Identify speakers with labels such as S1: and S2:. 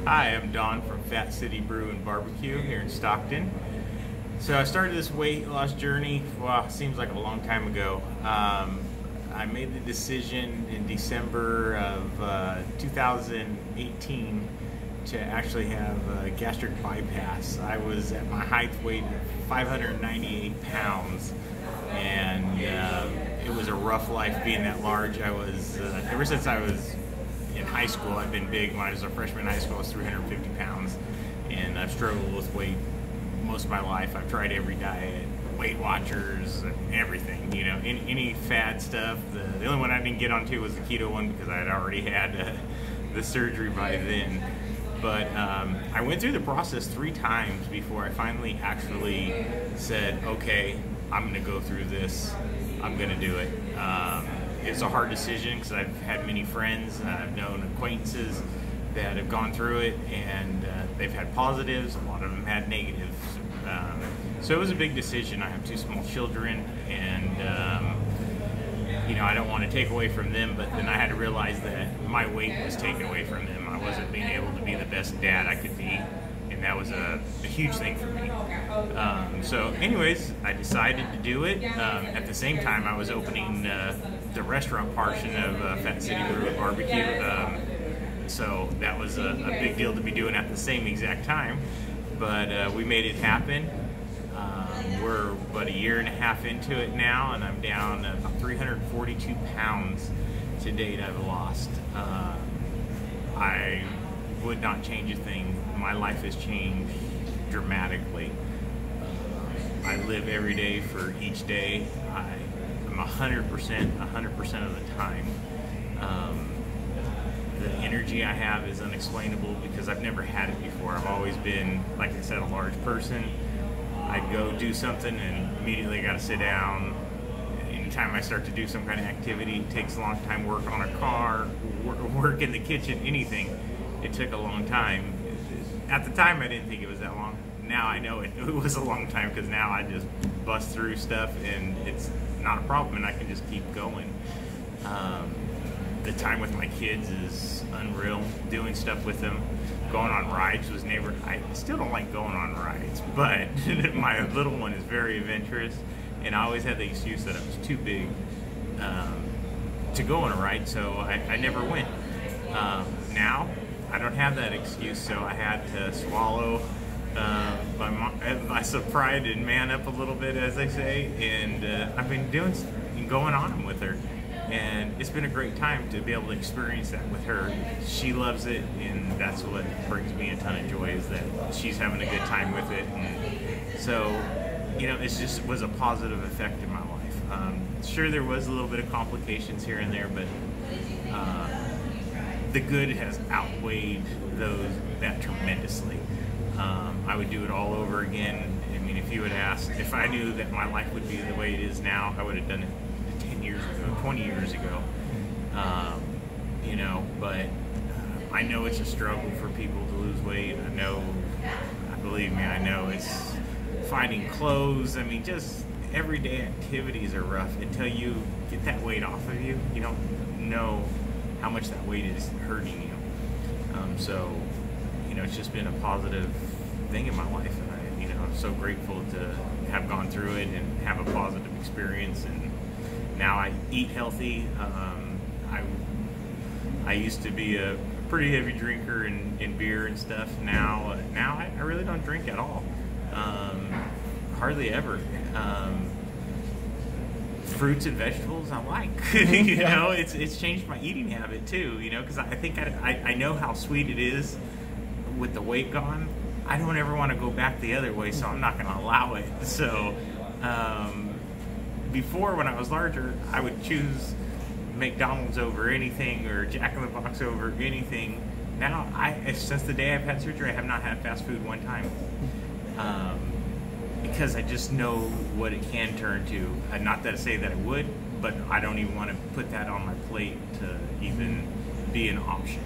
S1: Hi, I'm Don from Fat City Brew and Barbecue here in Stockton. So I started this weight loss journey, well, seems like a long time ago. I made the decision in December of 2018 to actually have a gastric bypass. I was at my height weight of 598 pounds, and it was a rough life being that large. I was, ever since I was in high school, I've been big. When I was a freshman in high school, I was 350 pounds, and I've struggled with weight most of my life. I've tried every diet, Weight Watchers, everything, you know, any fad stuff. The only one I didn't get onto was the keto one because I had already had the surgery by then. But I went through the process 3 times before I finally actually said, okay, I'm going to go through this. I'm going to do it. It's a hard decision because I've had many friends, I've known acquaintances that have gone through it, and they've had positives, a lot of them had negatives. So it was a big decision. I have 2 small children, and you know, I don't want to take away from them, but then I had to realize that my weight was taken away from them. I wasn't being able to be the best dad I could be, and that was a huge thing for me. So anyways, I decided to do it. At the same time, I was opening the restaurant portion of Fat City Brew and Barbecue. So that was a big deal to be doing at the same exact time. But we made it happen. We're about 1.5 years into it now, and I'm down about 342 pounds to date I've lost. I would not change a thing. My life has changed dramatically. I live every day for each day. I'm 100% of the time. The energy I have is unexplainable because I've never had it before. I've always been, like I said, a large person. I'd go do something and immediately got to sit down. Anytime I start to do some kind of activity, it takes a long time. Work on a car, work in the kitchen, anything. It took a long time. At the time, I didn't think it was that long. Now I know it was a long time because now I just bust through stuff and it's not a problem, and I can just keep going. The time with my kids is unreal. Doing stuff with them, going on rides was never. I still don't like going on rides, but my little one is very adventurous, and I always had the excuse that I was too big to go on a ride, so I never went. Now I don't have that excuse, so I had to swallow my pride and man up a little bit, as they say, and I've been going on them with her, and it's been a great time to be able to experience that with her. She loves it, and that's what brings me a ton of joy, is that she's having a good time with it. And so, you know, it just was a positive effect in my life. Sure, there was a little bit of complications here and there, but the good has outweighed that tremendously. I would do it all over again. I mean, if you had asked, if I knew that my life would be the way it is now, I would have done it 10 years ago, 20 years ago. You know, but I know it's a struggle for people to lose weight. I know, believe me, I know it's finding clothes. I mean, just everyday activities are rough until you get that weight off of you. You don't know how much that weight is hurting you. So, you know, it's just been a positive thing in my life, and you know, I'm so grateful to have gone through it and have a positive experience. And now I eat healthy. I used to be a pretty heavy drinker in beer and stuff. Now I really don't drink at all. Hardly ever. Fruits and vegetables I like. You know, it's changed my eating habit too, you know, because I think I know how sweet it is with the weight gone. I don't ever want to go back the other way, so I'm not going to allow it. So before, when I was larger, I would choose McDonald's over anything, or Jack in the Box over anything. Now, since the day I've had surgery, I have not had fast food one time. Because I just know what it can turn to. Not that I say that I would, but I don't even want to put that on my plate to even be an option.